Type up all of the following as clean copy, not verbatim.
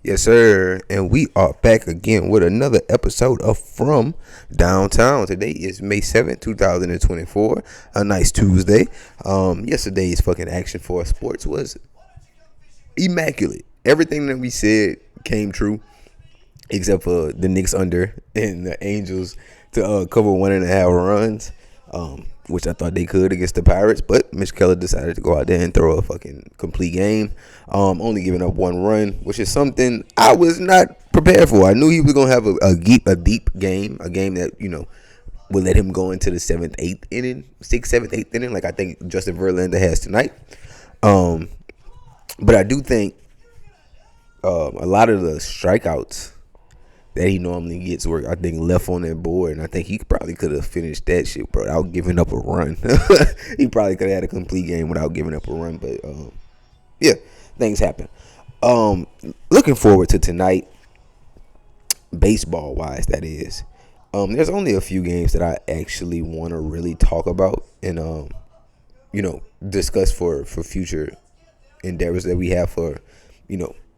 Yes, sir. And we are back again with another episode of From Downtown. Today is May 7th, 2024. A nice Tuesday. Yesterday's fucking action for sports was immaculate. Everything that we said came true, except for the Knicks under and the Angels to cover 1.5 runs, which I thought they could against the Pirates. But Mitch Keller decided to go out there and throw a fucking complete game, only giving up 1 run, which is something I was not prepared for. I knew he was going to have a deep game, a game that, would let him go into the 7th, 8th inning, 6th, 7th, 8th inning, like I think Justin Verlander has tonight. But I do think a lot of the strikeouts that he normally gets were, I think, left on that board, and I think he probably could have finished that shit, bro, without giving up a run. He probably could have had a complete game without giving up a run, but yeah, things happen. Looking forward to tonight, baseball wise, that is. There's only a few games that I actually want to really talk about and discuss for future endeavors that we have for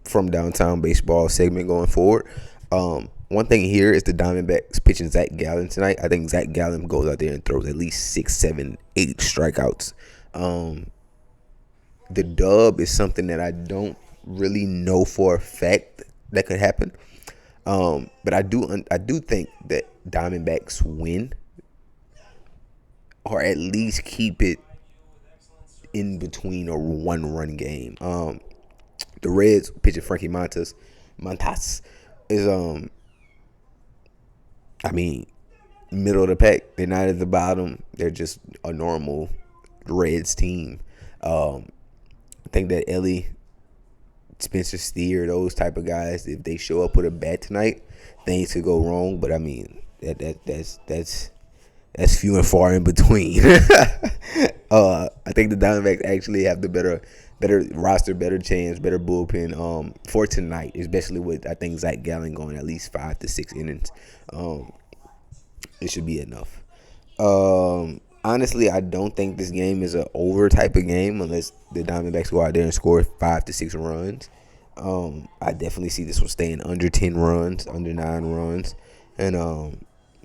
from downtown baseball segment going forward. One thing here is the Diamondbacks pitching Zach Gallen tonight. I think Zach Gallen goes out there and throws at least 6, 7, 8 strikeouts. The dub is something that I don't really know for a fact that could happen. But I do think that Diamondbacks win, or at least keep it in between a 1-run game. The Reds pitching Frankie Montas is middle of the pack. They're not at the bottom. They're just a normal Reds team. I think that Ellie, Spencer Steer, those type of guys, if they show up with a bat tonight, things could go wrong. But I mean, that's few and far in between. I think the Diamondbacks actually have the better roster, better chance, better bullpen for tonight, especially with, I think, Zach Gallen going at least 5 to 6 innings. It should be enough. Honestly, I don't think this game is an over type of game unless the Diamondbacks go out there and score 5 to 6 runs. I definitely see this one staying under 10 runs, under 9 runs, and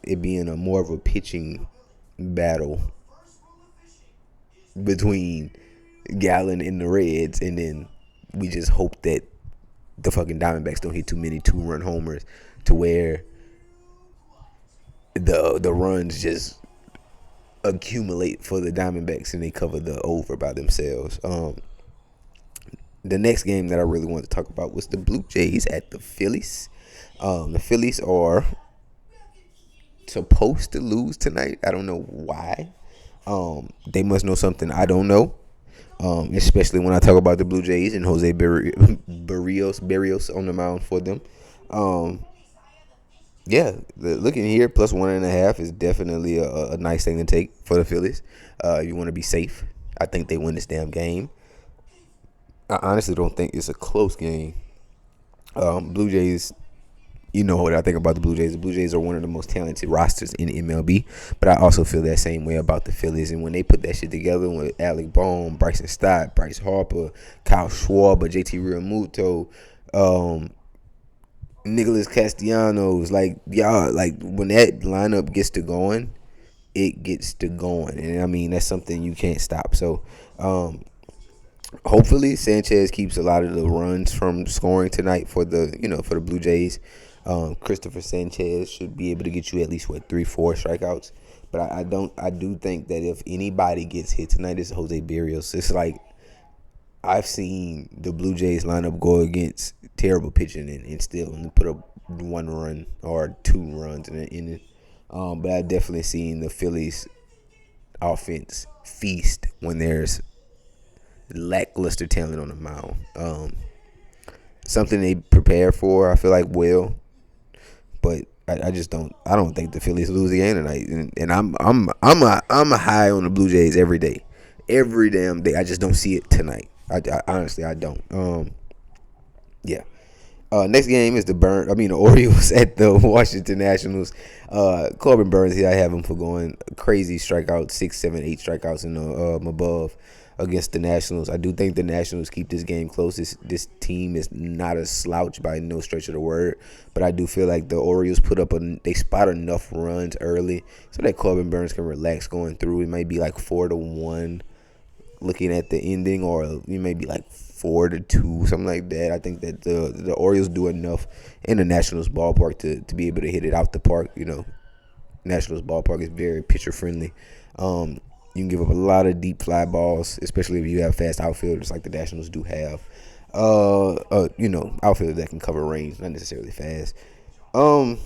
it being a more of a pitching battle between Gallen and the Reds, and then we just hope that the fucking Diamondbacks don't hit too many 2-run homers to where the runs just accumulate for the Diamondbacks and they cover the over by themselves. The next game that I really wanted to talk about was the Blue Jays at the Phillies. The Phillies are supposed to lose tonight. I don't know why. They must know something I don't know. Especially when I talk about the Blue Jays and Jose Berrios on the mound for them. Looking here, plus 1.5 is definitely a nice thing to take for the Phillies. You want to be safe. I think they win this damn game. I honestly don't think it's a close game. Blue Jays, you know what I think about the Blue Jays. The Blue Jays are one of the most talented rosters in MLB, but I also feel that same way about the Phillies. And when they put that shit together with Alec Bohm, Bryson Stott, Bryce Harper, Kyle Schwarber, JT Realmuto, Nicholas Castellanos, when that lineup gets to going, it gets to going. And I mean, that's something you can't stop. So, hopefully Sanchez keeps a lot of the runs from scoring tonight for the Blue Jays. Christopher Sanchez should be able to get you at least 3-4 strikeouts. But I do think that if anybody gets hit tonight, it's Jose Berrios. It's like I've seen the Blue Jays lineup go against terrible pitching and still put up 1 run or 2 runs in an inning. But I've definitely seen the Phillies offense feast when there's lackluster talent on the mound. Something they prepare for, I feel like, but I just don't. I don't think the Phillies lose the game tonight. And I'm a high on the Blue Jays every day, every damn day. I just don't see it tonight. I honestly don't. Next game is the Orioles at the Washington Nationals. Corbin Burns here, I have him for going crazy strikeouts, 6, 7, 8 strikeouts and above. against the Nationals. I do think the Nationals keep this game close. This team is not a slouch by no stretch of the word, but I do feel like the Orioles they spot enough runs early so that Corbin Burns can relax going through. It might be like 4-1 looking at the ending, or it may be like 4-2, something like that. I think that the Orioles do enough in the Nationals ballpark to be able to hit it out the park. Nationals ballpark is very pitcher friendly. You can give up a lot of deep fly balls, especially if you have fast outfielders like the Nationals do have. Outfielders that can cover range, not necessarily fast. The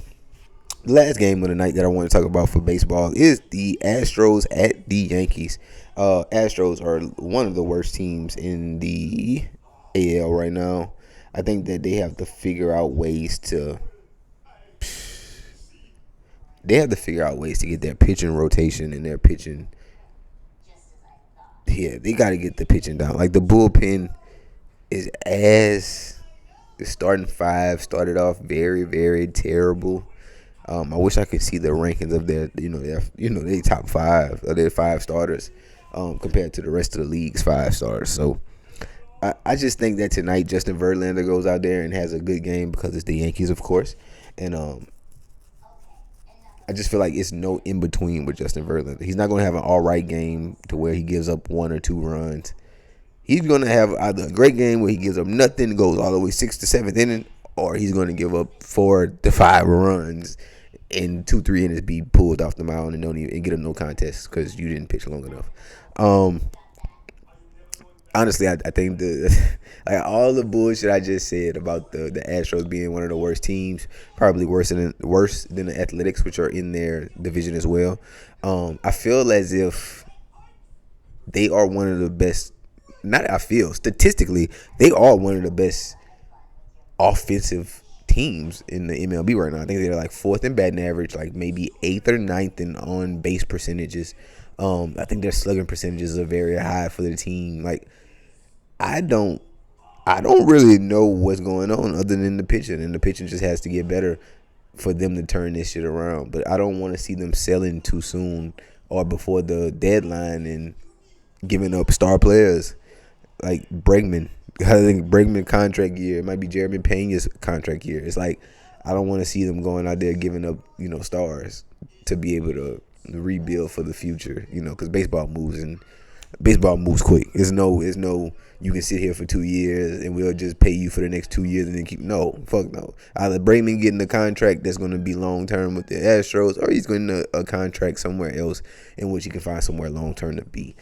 last game of the night that I want to talk about for baseball is the Astros at the Yankees. Astros are one of the worst teams in the AL right now. I think that they have to figure out ways to get their pitching rotation and their pitching. Yeah, they got to get the pitching down. Like, the bullpen is the starting five started off very, very terrible. I wish I could see the rankings of their top five of their five starters compared to the rest of the league's five stars. So I just think that tonight Justin Verlander goes out there and has a good game because it's the Yankees, of course, and I just feel like it's no in between with Justin Verlander. He's not going to have an all right game to where he gives up 1 or 2 runs. He's going to have either a great game where he gives up nothing, goes all the way 6th to 7th inning, or he's going to give up 4 to 5 runs in 2-3 innings, be pulled off the mound and get a no contest because you didn't pitch long enough. Honestly, I think all the bullshit I just said about the Astros being one of the worst teams, probably worse than the Athletics, which are in their division as well. I feel as if they are one of the best. Statistically, they are one of the best offensive teams in the MLB right now. I think they're like 4th in batting average, like maybe 8th or 9th in on base percentages. I think their slugging percentages are very high for the team. Like, I don't really know what's going on other than the pitching, and the pitching just has to get better for them to turn this shit around. But I don't want to see them selling too soon or before the deadline and giving up star players like Bregman. I think Bregman contract year. It might be Jeremy Pena's contract year. It's like, I don't want to see them going out there giving up, stars to be able to rebuild for the future, because baseball moves quick. It's no, you can sit here for 2 years and we'll just pay you for the next 2 years and then fuck no. Either Bregman getting a contract that's going to be long term with the Astros, or he's getting a contract somewhere else in which he can find somewhere long term to be.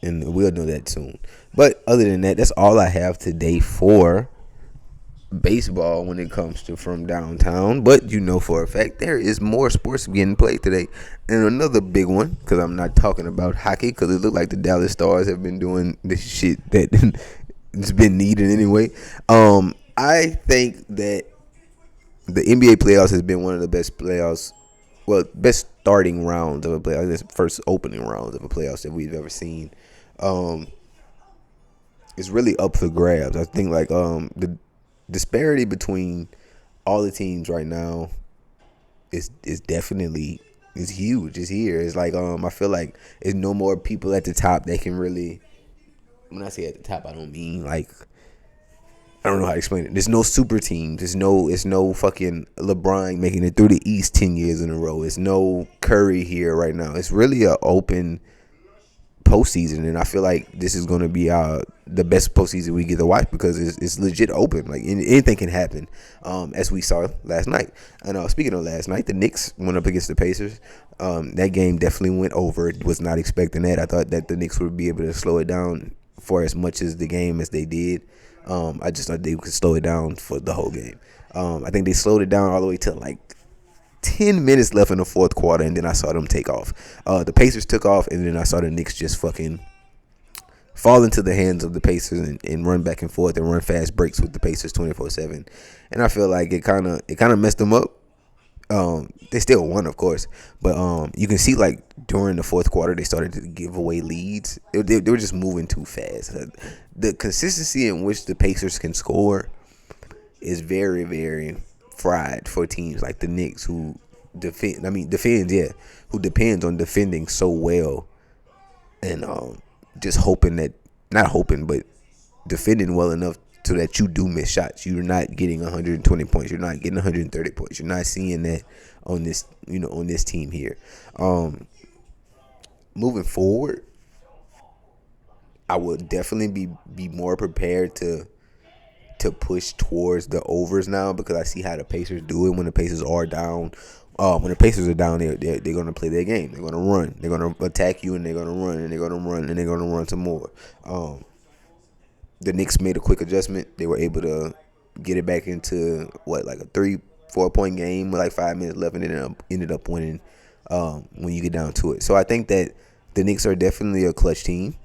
And we'll know that soon. But other than that, that's all I have today for baseball when it comes to From Downtown. But for a fact there is more sports getting played today, and another big one, because I'm not talking about hockey, because it looked like the Dallas Stars have been doing this shit that it's been needed anyway. I think that the NBA playoffs has been one of the best playoffs, best starting rounds of a playoff, this first opening rounds of a playoffs that we've ever seen. It's really up for grabs. I think the disparity between all the teams right now is definitely huge. It's here. It's like I feel like there's no more people at the top that can really. When I say at the top, I don't mean like, I don't know how to explain it. There's no super teams. It's no fucking LeBron making it through the East 10 years in a row. It's no Curry here right now. It's really an open postseason, and I feel like this is going to be the best postseason we get to watch, because it's legit open. Like, anything can happen, as we saw last night. And speaking of last night, the Knicks went up against the Pacers. That game definitely went over. Was not expecting that. I thought that the Knicks would be able to slow it down for as much as the game as they did. I just thought they could slow it down for the whole game. I think they slowed it down all the way to like 10 minutes left in the fourth quarter, and then I saw them take off. The Pacers took off, and then I saw the Knicks just fucking fall into the hands of the Pacers and run back and forth and run fast breaks with the Pacers 24/7. And I feel like it kind of messed them up. They still won, of course, but you can see like during the fourth quarter they started to give away leads. They were just moving too fast. The consistency in which the Pacers can score is very, very fried for teams like the Knicks, who depends on defending so well and just hoping that, not hoping, but defending well enough so that you do miss shots. You're not getting 120 points. You're not getting 130 points. You're not seeing that on this, on this team here. Moving forward, I would definitely be more prepared to push towards the overs now, because I see how the Pacers do it when the Pacers are down. When the Pacers are down, they're going to play their game. They're going to run. They're going to attack you, and they're going to run, and they're going to run, and they're going to run some more. The Knicks made a quick adjustment. They were able to get it back into like a 3-4 point game with like 5 minutes left, and then ended up winning when you get down to it. So I think that the Knicks are definitely a clutch team.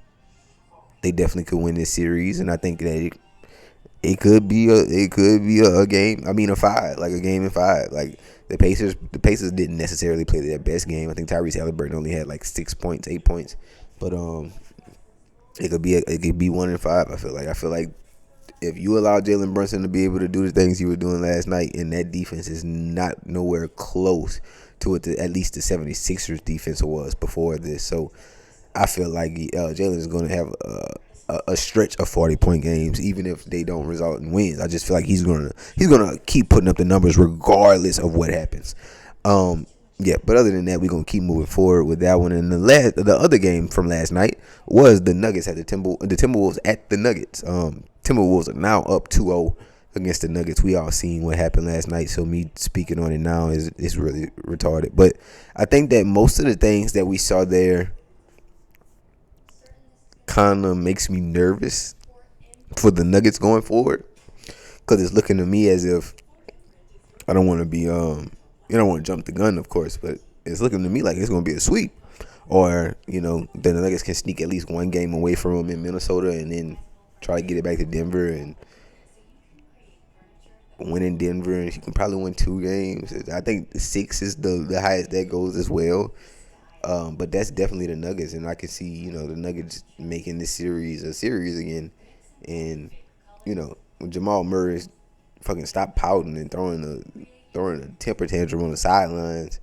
They definitely could win this series, and I think that it could be a game. I mean, a game in 5. Like the Pacers didn't necessarily play their best game. I think Tyrese Halliburton only had like 6 points, 8 points, but it could be 1 in 5. I feel like if you allow Jalen Brunson to be able to do the things he was doing last night, and that defense is not nowhere close to what at least the 76ers defense was before this. So I feel like Jalen is going to have a stretch of 40-point games, even if they don't result in wins. I just feel like he's gonna keep putting up the numbers regardless of what happens. Yeah, but other than that, we're gonna keep moving forward with that one. And the other game from last night was the Nuggets at the Timberwolves at the Nuggets. Timberwolves are now up 2-0 against the Nuggets. We all seen what happened last night, so me speaking on it now is really retarded. But I think that most of the things that we saw there kind of makes me nervous for the Nuggets going forward, because it's looking to me as if, I don't want to be you don't want to jump the gun, of course, but it's looking to me like it's going to be a sweep, or the Nuggets can sneak at least one game away from them in Minnesota, and then try to get it back to Denver and win in Denver, and you can probably win 2 games. I think 6 is the highest that goes as well. But that's definitely the Nuggets, and I can see the Nuggets making this series a series again, and when Jamal Murray fucking stop pouting and throwing a temper tantrum on the sidelines,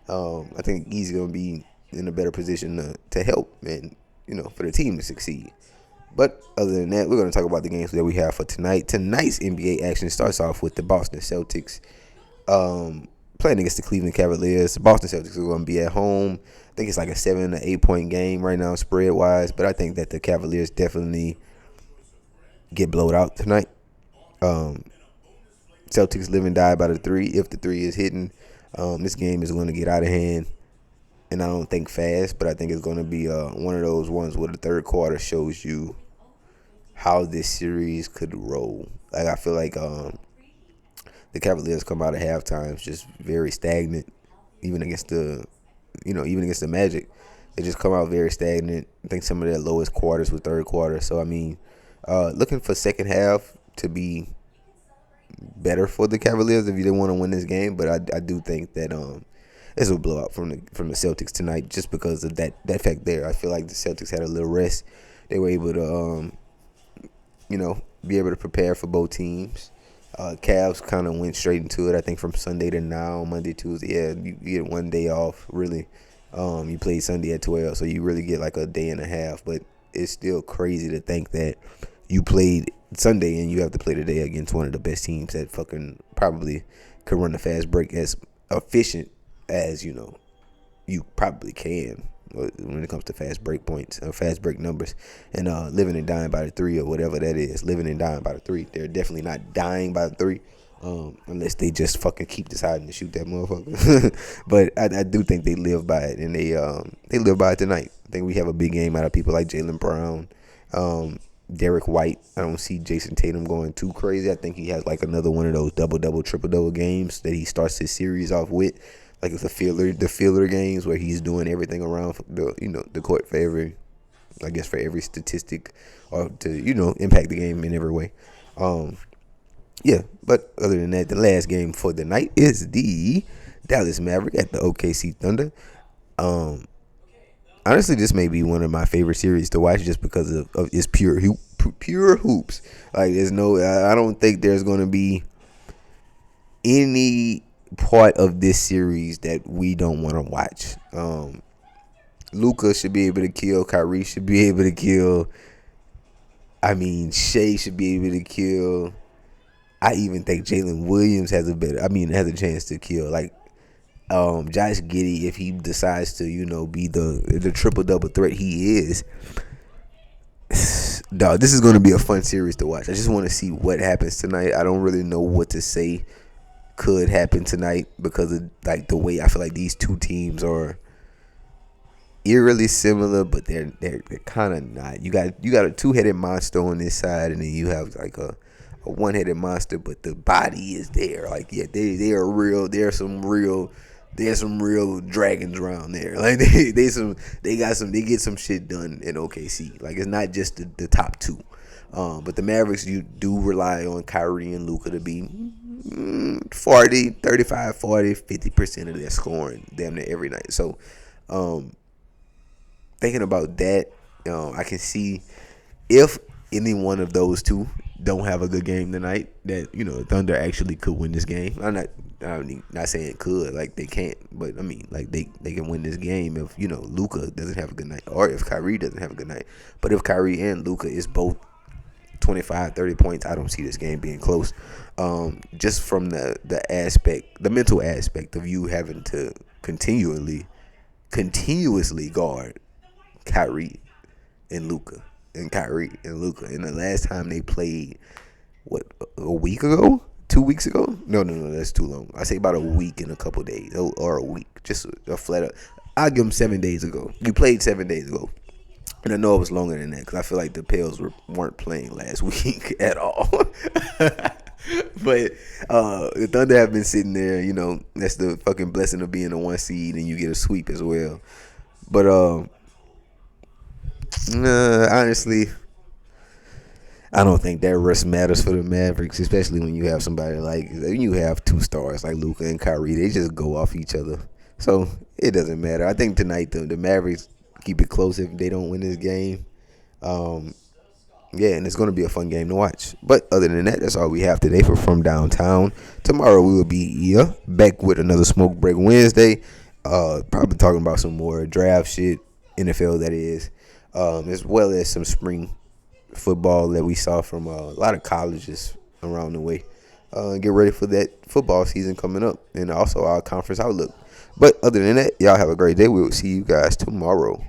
I think he's gonna be in a better position to help and for the team to succeed. But other than that, we're gonna talk about the games that we have for tonight. Tonight's NBA action starts off with the Boston Celtics playing against the Cleveland Cavaliers. The Boston Celtics are going to be at home. I think it's like a 7 to 8 point game right now, spread wise. But I think that the Cavaliers definitely get blowed out tonight. Celtics live and die by the 3. If the 3 is hitting, this game is going to get out of hand. And I don't think fast, but I think it's going to be one of those ones where the third quarter shows you how this series could roll. Like, I feel like the Cavaliers come out of halftime just very stagnant, even against the Magic. They just come out very stagnant. I think some of their lowest quarters were third quarter. So, I mean, looking for second half to be better for the Cavaliers if you didn't want to win this game. But I do think that it's a blowout from the Celtics tonight, just because of that fact there. I feel like the Celtics had a little rest. They were able to be able to prepare for both teams. Cavs kind of went straight into it. I think from Sunday to now, Monday, Tuesday. Yeah, you get one day off, really. You played Sunday at 12, so you really get like a day and a half. But it's still crazy to think that you played Sunday and you have to play today against one of the best teams that fucking probably could run the fast break as efficient as you probably can when it comes to fast break points or fast break numbers, and living and dying by the 3 or whatever that is. Living and dying by the 3. They're definitely not dying by the 3, unless they just fucking keep deciding to shoot that motherfucker. But I do think they live by it, and they live by it tonight. I think we have a big game out of people like Jaylen Brown, Derek White. I don't see Jason Tatum going too crazy. I think he has like another one of those double-double, triple-double games that he starts his series off with. Like it's the filler games where he's doing everything around the court for every statistic, or to impact the game in every way. Yeah, but other than that, the last game for the night is the Dallas Maverick at the OKC Thunder. Honestly, this may be one of my favorite series to watch just because of its pure hoops. Like I don't think there's going to be any part of this series that we don't want to watch. Luka should be able to kill. Kyrie should be able to kill. I mean, Shea should be able to kill. I even think Jalen Williams has a chance to kill. Like Josh Giddey, if he decides to, be the triple double threat he is. Dog, this is going to be a fun series to watch. I just want to see what happens tonight. I don't really know what to say could happen tonight because of like the way I feel like these two teams are eerily similar, but they're kind of not. You got a two-headed monster on this side, and then you have like a one-headed monster, but the body is there. Like they are real. There's some real dragons around there. Like they get some shit done in OKC. Like it's not just the top two. But the Mavericks, you do rely on Kyrie and Luka to be 40, 35, 40, 50% of their scoring damn near every night. So thinking about that, I can see if any one of those two don't have a good game tonight, that Thunder actually could win this game. I'm not saying could, like they can't, but I mean like they can win this game if Luka doesn't have a good night or if Kyrie doesn't have a good night. But if Kyrie and Luka is both 25, 30 points, I don't see this game being close. Just from the mental aspect of you having to continuously guard Kyrie and Luka. And the last time they played, what, a week ago? 2 weeks ago? No, that's too long. I say about a week and a couple days, or a week, just a flat up. I'll give them 7 days ago. You played 7 days ago. And I know it was longer than that because I feel like the Pels weren't playing last week at all. But the Thunder have been sitting there, that's the fucking blessing of being a 1 seed and you get a sweep as well. But honestly, I don't think that rest matters for the Mavericks, especially when you have somebody like you have 2 stars like Luka and Kyrie. They just go off each other, so it doesn't matter. I think tonight the Mavericks keep it close if they don't win this game. Yeah, and it's going to be a fun game to watch. But other than that, that's all we have today for From Downtown. Tomorrow we will be back with another Smoke Break Wednesday. Probably talking about some more draft shit, NFL that is, as well as some spring football that we saw from a lot of colleges around the way. Get ready for that football season coming up, and also our conference outlook. But other than that, y'all have a great day. We will see you guys tomorrow.